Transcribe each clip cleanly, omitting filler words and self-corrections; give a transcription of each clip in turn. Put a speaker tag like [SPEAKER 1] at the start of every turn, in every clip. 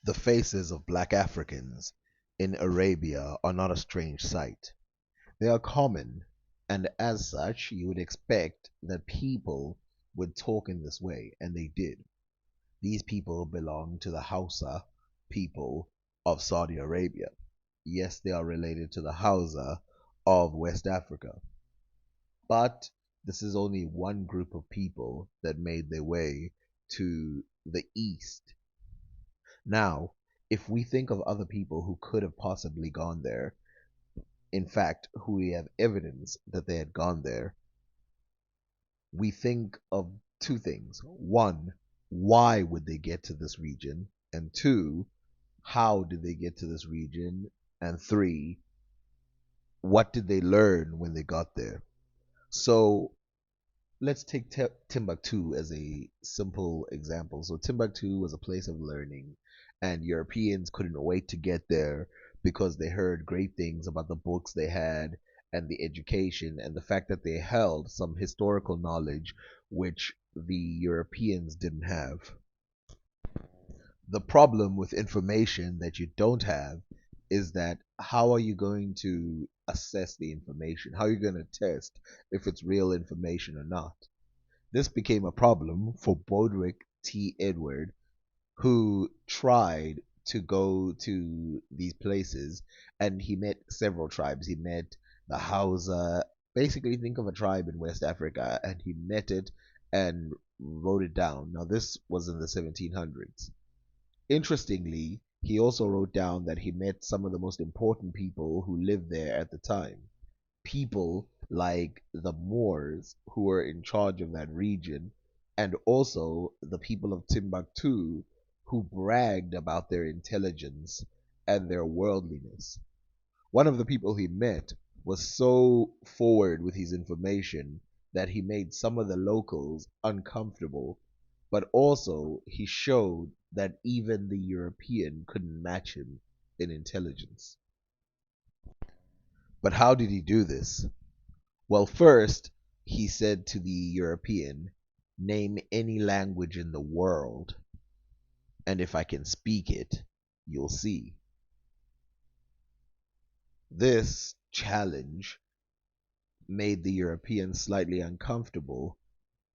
[SPEAKER 1] The faces of black Africans in Arabia are not a strange sight. They are common, and as such, you would expect that people would talk in this way, and they did. These people belong to the Hausa people of Saudi Arabia. Yes, they are related to the Hausa of West Africa, but this is only one group of people that made their way to the east. Now, if we think of other people who could have possibly gone there, in fact, who we have evidence that they had gone there, we think of two things. One, why would they get to this region? And two, how did they get to this region? And three, what did they learn when they got there? So let's take Timbuktu as a simple example. So Timbuktu was a place of learning, and Europeans couldn't wait to get there because they heard great things about the books they had and the education and the fact that they held some historical knowledge which the Europeans didn't have. The problem with information that you don't have is that how are you going to assess the information? How are you going to test if it's real information or not? This became a problem for Bodrick T. Edward, who tried to go to these places and he met several tribes. He met the Hausa, basically think of a tribe in West Africa, and he met it and wrote it down. Now, this was in the 1700s. Interestingly, he also wrote down that he met some of the most important people who lived there at the time. People like the Moors who were in charge of that region, and also the people of Timbuktu who bragged about their intelligence and their worldliness. One of the people he met was so forward with his information that he made some of the locals uncomfortable, but also he showed that even the European couldn't match him in intelligence. But how did he do this? Well, first, he said to the European, name any language in the world, and if I can speak it, you'll see. This challenge made the European slightly uncomfortable,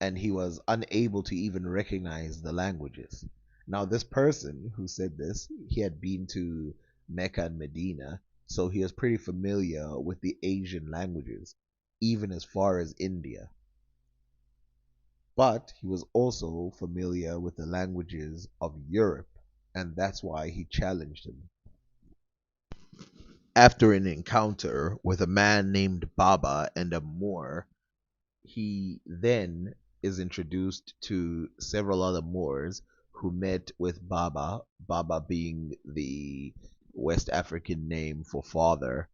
[SPEAKER 1] and he was unable to even recognize the languages. Now, this person who said this, he had been to Mecca and Medina, so he was pretty familiar with the Asian languages, even as far as India. But he was also familiar with the languages of Europe, and that's why he challenged him. After an encounter with a man named Baba and a Moor, he then is introduced to several other Moors who met with Baba, Baba being the West African name for father.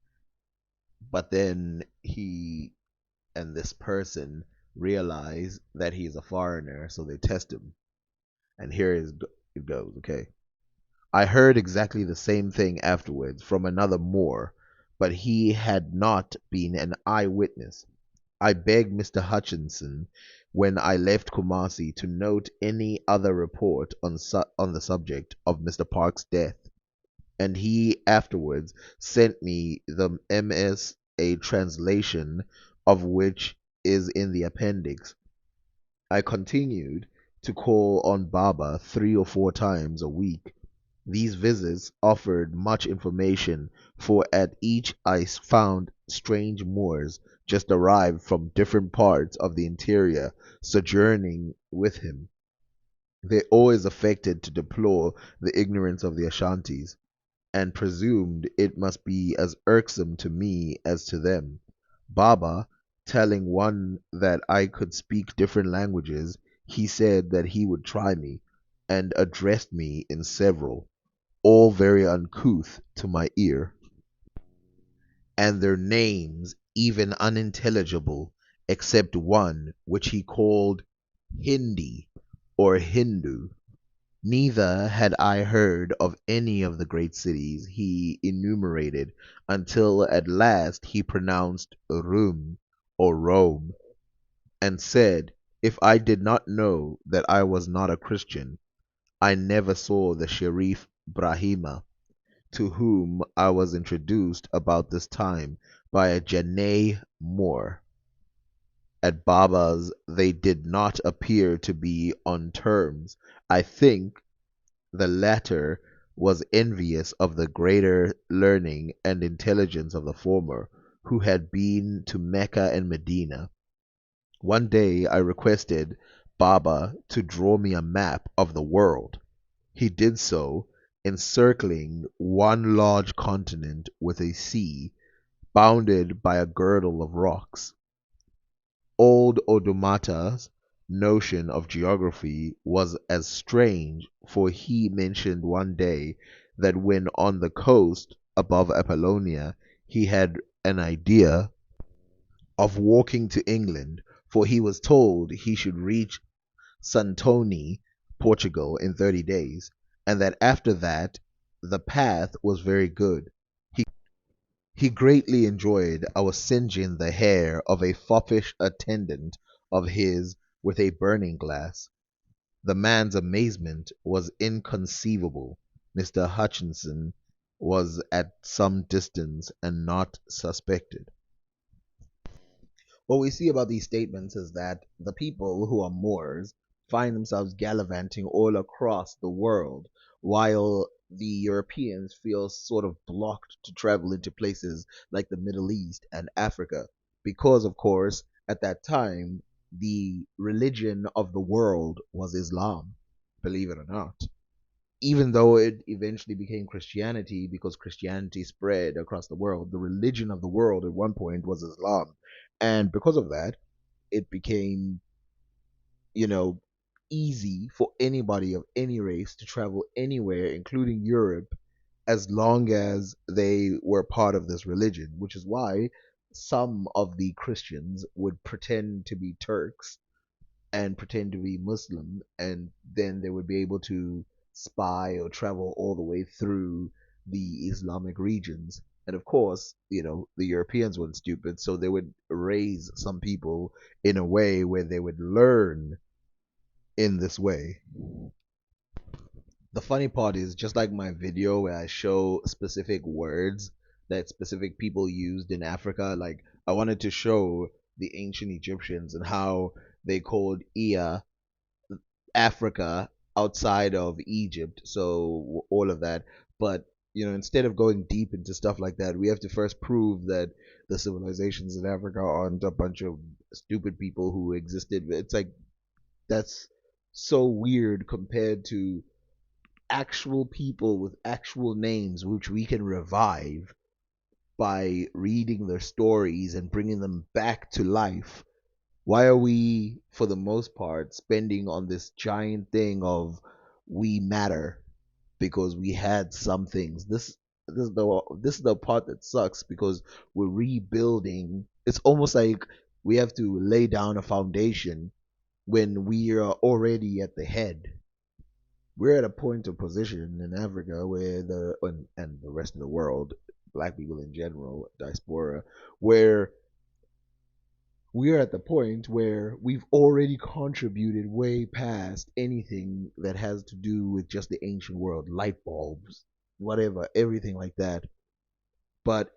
[SPEAKER 1] But then he and this person realize that he's a foreigner, so they test him. And it goes, okay. I heard exactly the same thing afterwards from another Moor, but he had not been an eyewitness. I begged Mr. Hutchinson when I left Kumasi to note any other report on the subject of Mr. Park's death, and he afterwards sent me the MS, a translation of which is in the appendix. I continued to call on Baba 3 or 4 times a week. These visits offered much information, for at each I found strange Moors just arrived from different parts of the interior sojourning with him. They always affected to deplore the ignorance of the Ashantis, and presumed it must be as irksome to me as to them. Baba, telling one that I could speak different languages, he said that he would try me, and addressed me in several, all very uncouth to my ear, and their names even unintelligible, except one which he called Hindi or Hindu. Neither had I heard of any of the great cities he enumerated until at last he pronounced Rum or Rome, and said, if I did not know that I was not a Christian, I never saw the Sherif Brahima, to whom I was introduced about this time by a Janay Moor. At Baba's they did not appear to be on terms. I think the latter was envious of the greater learning and intelligence of the former, who had been to Mecca and Medina. One day I requested Baba to draw me a map of the world. He did so, encircling one large continent with a sea bounded by a girdle of rocks. Old Odumata's notion of geography was as strange, for he mentioned one day that when on the coast above Apollonia he had an idea of walking to England, for he was told he should reach Santoni, Portugal, in 30 days, and that after that the path was very good. He greatly enjoyed our singeing the hair of a foppish attendant of his with a burning glass. The man's amazement was inconceivable. Mr. Hutchinson was at some distance and not suspected. What we see about these statements is that the people who are Moors find themselves gallivanting all across the world, while the Europeans feel sort of blocked to travel into places like the Middle East and Africa, because, of course, at that time, the religion of the world was Islam, believe it or not. Even though it eventually became Christianity because Christianity spread across the world, the religion of the world at one point was Islam. And because of that, it became, you know, easy for anybody of any race to travel anywhere, including Europe, as long as they were part of this religion, which is why some of the Christians would pretend to be Turks and pretend to be Muslim, and then they would be able to spy or travel all the way through the Islamic regions. And of course, the Europeans weren't stupid, so they would raise some people in a way where they would learn in this way. The funny part is, just like my video where I show specific words that specific people used in Africa, like I wanted to show the ancient Egyptians and how they called Ea Africa outside of Egypt, so all of that. But instead of going deep into stuff like that, we have to first prove that the civilizations in Africa aren't a bunch of stupid people who existed. It's like that's so weird compared to actual people with actual names, which we can revive by reading their stories and bringing them back to life. Why are we, for the most part, spending on this giant thing of we matter because we had some things? This is the part that sucks because we're rebuilding. It's almost like we have to lay down a foundation when we are already at the head. We're at a point of position in Africa where and the rest of the world, black people in general, diaspora, where we're at the point where we've already contributed way past anything that has to do with just the ancient world, light bulbs, whatever, everything like that. But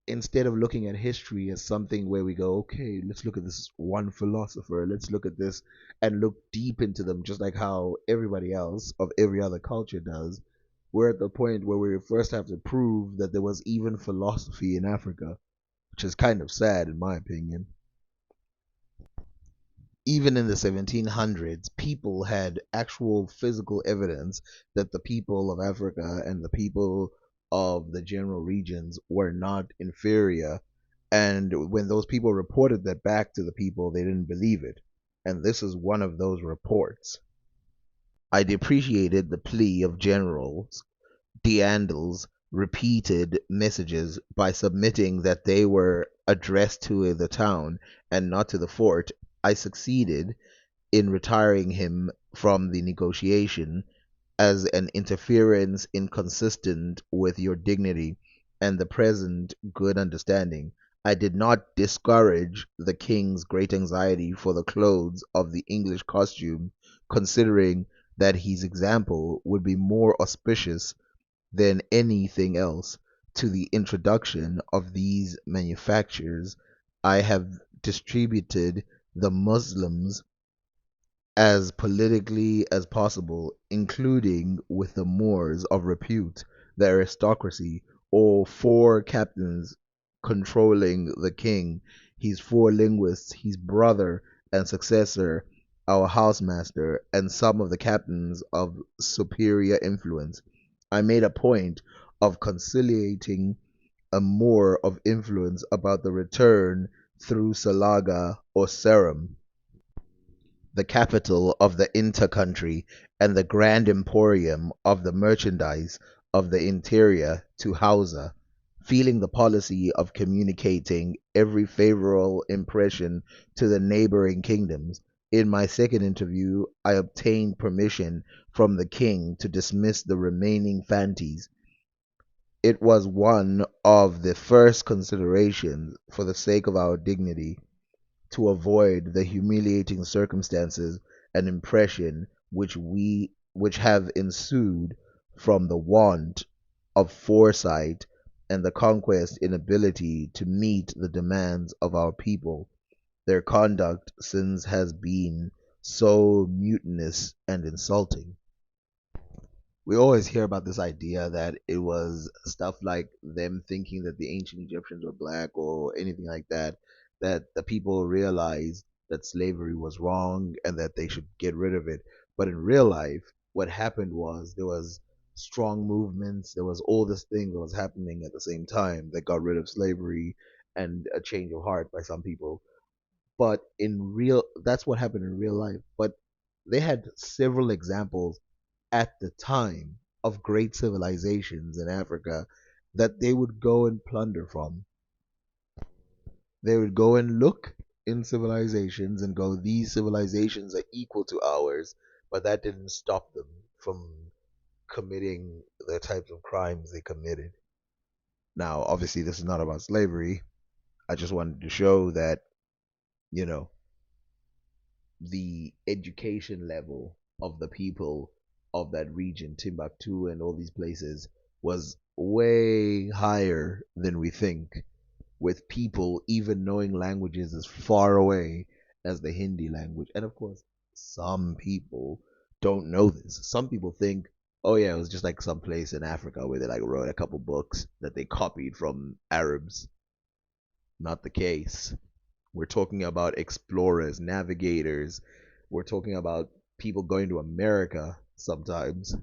[SPEAKER 1] instead of looking at history as something where we go, okay, let's look at this one philosopher, let's look at this and look deep into them, just like how everybody else of every other culture does, we're at the point where we first have to prove that there was even philosophy in Africa, which is kind of sad in my opinion. Even in the 1700s, people had actual physical evidence that the people of Africa and the people of the general regions were not inferior. And when those people reported that back to the people, they didn't believe it. And this is one of those reports. I depreciated the plea of Generals D'Andel's repeated messages by submitting that they were addressed to the town and not to the fort. I succeeded in retiring him from the negotiation as an interference inconsistent with your dignity and the present good understanding. I did not discourage the king's great anxiety for the clothes of the English costume, considering that his example would be more auspicious than anything else to the introduction of these manufactures. I have distributed the Muslims as politically as possible, including with the Moors of repute, the aristocracy, or four captains controlling the king, his four linguists, his brother and successor, our housemaster, and some of the captains of superior influence. I made a point of conciliating a Moor of influence about the return through Salaga or Serum, the capital of the inter-country and the grand emporium of the merchandise of the interior, to Hausa, feeling the policy of communicating every favorable impression to the neighboring kingdoms. In my second interview, I obtained permission from the king to dismiss the remaining Fantis. It was one of the first considerations, for the sake of our dignity, to avoid the humiliating circumstances and impression which have ensued from the want of foresight and the conquest inability to meet the demands of our people. Their conduct since has been so mutinous and insulting. We always hear about this idea that it was stuff like them thinking that the ancient Egyptians were black or anything like that, that the people realized that slavery was wrong and that they should get rid of it. But in real life, what happened was there was strong movements, there was all this thing that was happening at the same time that got rid of slavery and a change of heart by some people. But that's what happened in real life. But they had several examples at the time of great civilizations in Africa that they would go and plunder from. They would go and look in civilizations and go, these civilizations are equal to ours, but that didn't stop them from committing the types of crimes they committed. Now, obviously, this is not about slavery. I just wanted to show that, you know, the education level of the people of that region, Timbuktu and all these places, was way higher than we think, with people even knowing languages as far away as the Hindi language. And of course, some people don't know this. Some people think, oh yeah, it was just like some place in Africa where they like wrote a couple books that they copied from Arabs. Not the case. We're talking about explorers, navigators. We're talking about people going to America sometimes.